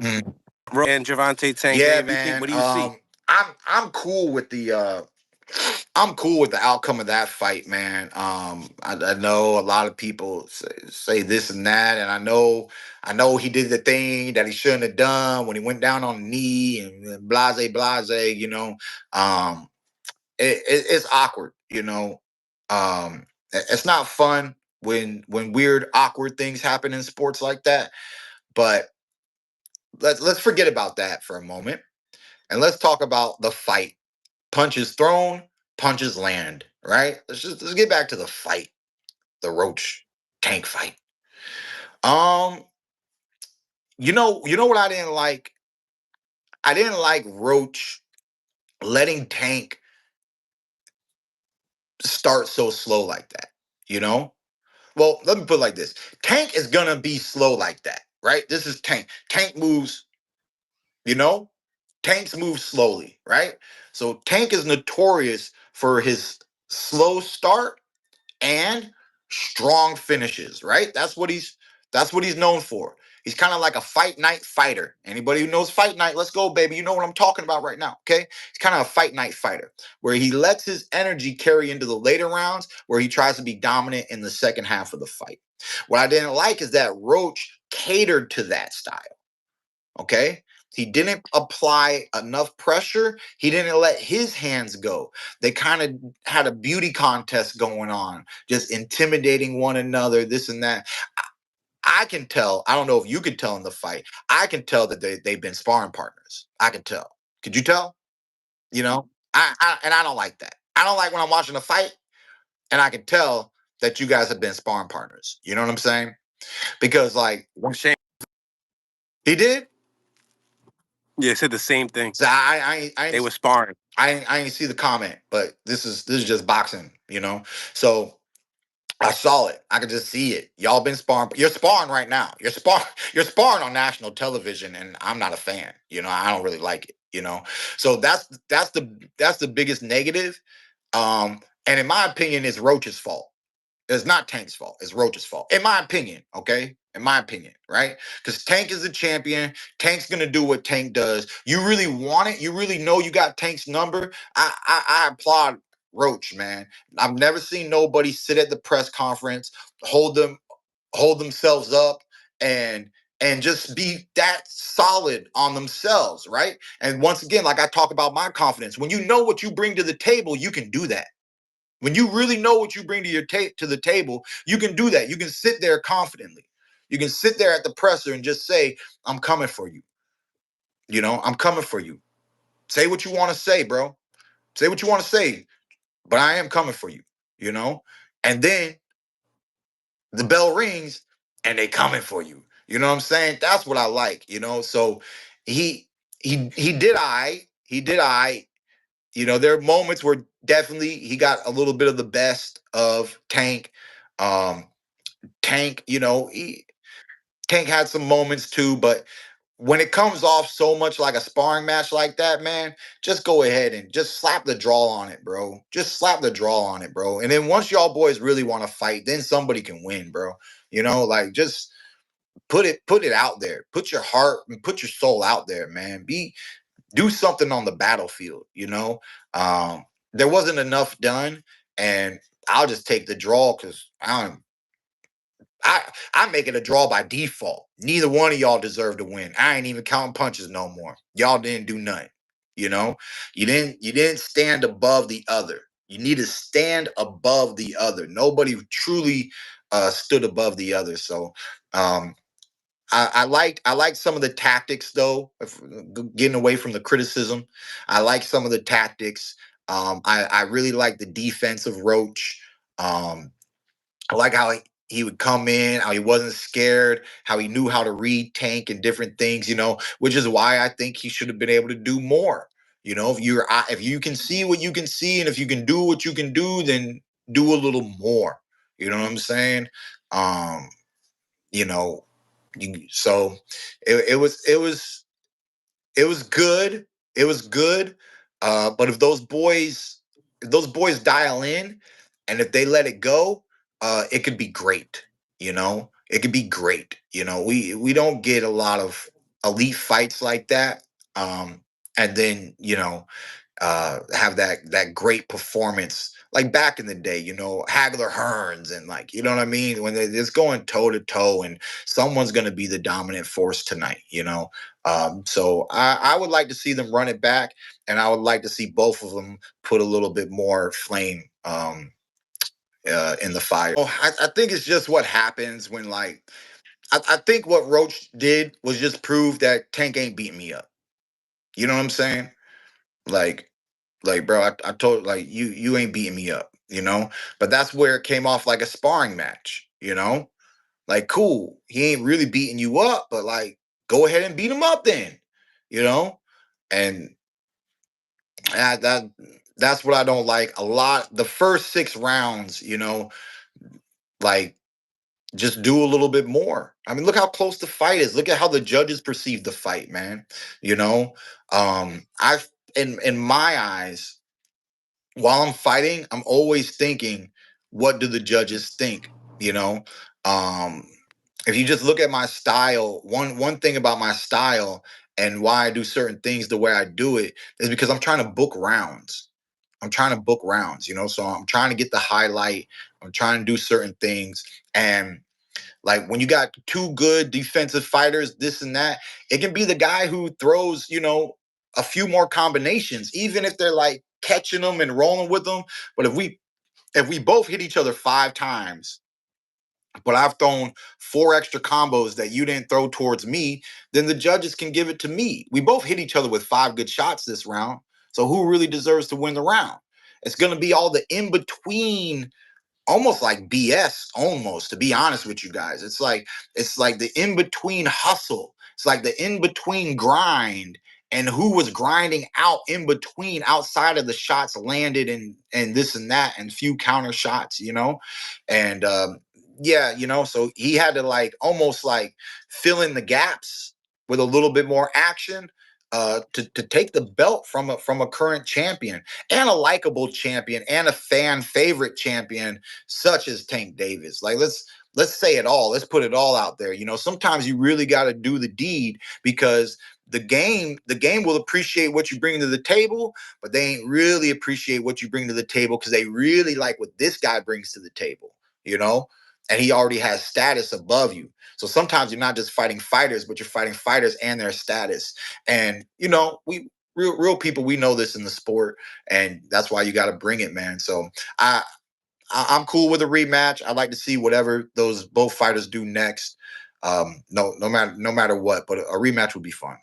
Mm. And Gervonta Tank. Yeah, What do you think? man. What do you see? I'm cool with the I'm cool with the outcome of that fight, man. I know a lot of people say this and that, and I know he did the thing that he shouldn't have done when he went down on the knee and blase blase. Um, it's awkward, It's not fun when weird awkward things happen in sports like that. But let's forget about that for a moment, and let's talk about the fight. Punches thrown, punches land, right? Let's get back to the fight, the Roach Tank fight. Um, you know what I didn't like? I didn't like Roach letting Tank start so slow like that. You know? Well, let me put it like this. Tank is gonna be slow like that, right? This is Tank. Tank moves, you know? Tanks move slowly, right? So Tank is notorious for his slow start and strong finishes, right? That's what he's known for. He's kind of like a fight night fighter. Anybody who knows fight night, let's go, baby. You know what I'm talking about right now, okay? He's kind of a fight night fighter where he lets his energy carry into the later rounds where he tries to be dominant in the second half of the fight. What I didn't like is that Roach catered to that style, okay? He didn't apply enough pressure. He didn't let his hands go. They kind of had a beauty contest going on, just intimidating one another, this and that. I can tell. I don't know if you could tell in the fight. I can tell that they've been sparring partners. I can tell. Could you tell? You know, and I don't like that. I don't like when I'm watching a fight and I can tell that you guys have been sparring partners. You know what I'm saying? Because like Shame. he did. Yeah, said the same thing. So They were sparring. I ain't see the comment, but this is just boxing, So I saw it. I could just see it. Y'all been sparring. You're sparring right now. You're sparring on national television, and I'm not a fan. I don't really like it. So that's the biggest negative. And in my opinion, it's Roach's fault. It's not Tank's fault. It's Roach's fault, in my opinion. Okay, in my opinion, right? Because Tank is a champion. Tank's gonna do what Tank does. You really want it. You really know you got Tank's number. I applaud Roach, man. I've never seen nobody sit at the press conference, hold themselves up, and just be that solid on themselves, right? And once again, like I talk about my confidence, when you know what you bring to the table, you can do that. When you really know what you bring to to the table, you can do that. You can sit there confidently. You can sit there at the presser and just say, "I'm coming for you." I'm coming for you. Say what you want to say, bro. Say what you want to say, but I am coming for you. You know, and then the bell rings, and they coming for you. You know what I'm saying? That's what I like. So he he did he did there are moments where definitely he got a little bit of the best of Tank. Um, Tank, Tank had some moments too, but when it comes off so much like a sparring match like that, man, just go ahead and just slap the draw on it, bro. Just slap the draw on it, bro. And then once y'all boys really want to fight, then somebody can win, bro. Like just put it out there. Put your heart and put your soul out there, man. Do something on the battlefield. There wasn't enough done, and I'll just take the draw because I make it a draw by default. Neither one of y'all deserve to win. I ain't even counting punches no more. Y'all didn't do nothing. You know, you didn't stand above the other. You need to stand above the other. Nobody truly stood above the other. So um, I liked some of the tactics though. Getting away from the criticism, I like some of the tactics. I really like the defense of Roach. Um, I like how he would come in, how he wasn't scared, how he knew how to read Tank and different things. Which is why I think he should have been able to do more. If you can see what you can see, and if you can do what you can do, then do a little more. You know what I'm saying? Um, you know, so it was good. It was good. But if those boys dial in, and if they let it go, it could be great. It could be great. We don't get elite fights like that, and then have that great performance like back in the day, Hagler Hearns and like, you know what I mean? When it's going toe to toe and someone's going to be the dominant force tonight. So I would like to see them run it back, and I would like to see both of them put a little bit more flame in the fire. I think it's just what happens when like, I think what Roach did was just prove that Tank ain't beating me up. You know what I'm saying? Like, bro, I told like you ain't beating me up. But that's where it came off like a sparring match. Like, cool, he ain't really beating you up, but like, go ahead and beat him up then. And that's what I don't like a lot. The first 6 rounds, like, just do a little bit more. I mean, look how close the fight is. Look at how the judges perceive the fight, man. I in my eyes, while I'm fighting, I'm always thinking, what do the judges think? You know, um, if you just look at my style, one thing about my style and why I do certain things the way I do it is because I'm trying to book rounds. I'm trying to book rounds. So I'm trying to get the highlight. I'm trying to do certain things. And like when you got two good defensive fighters, this and that, it can be the guy who throws, a few more combinations, even if they're like catching them and rolling with them. But if we both hit each other 5 times, but I've thrown 4 extra combos that you didn't throw towards me, then the judges can give it to me. We both hit each other with 5 good shots this round. So who really deserves to win the round? It's going to be all the in between, almost like BS, almost, to be honest with you guys. It's like the in-between hustle. It's like the in-between grind, and who was grinding out in between outside of the shots landed and this and that and few counter shots. And so he had to like almost like fill in the gaps with a little bit more action to take the belt from a current champion and a likable champion and a fan favorite champion such as Tank Davis. Like, let's say it all. Let's put it all out there. Sometimes you really got to do the deed, because the game will appreciate what you bring to the table, but they ain't really appreciate what you bring to the table because they really like what this guy brings to the table. And he already has status above you. So sometimes you're not just fighting fighters, but you're fighting fighters and their status. And we real people, we know this in the sport, and that's why you got to bring it, man. So I'm cool with a rematch. I'd like to see whatever those both fighters do next. No matter what, but a rematch would be fun.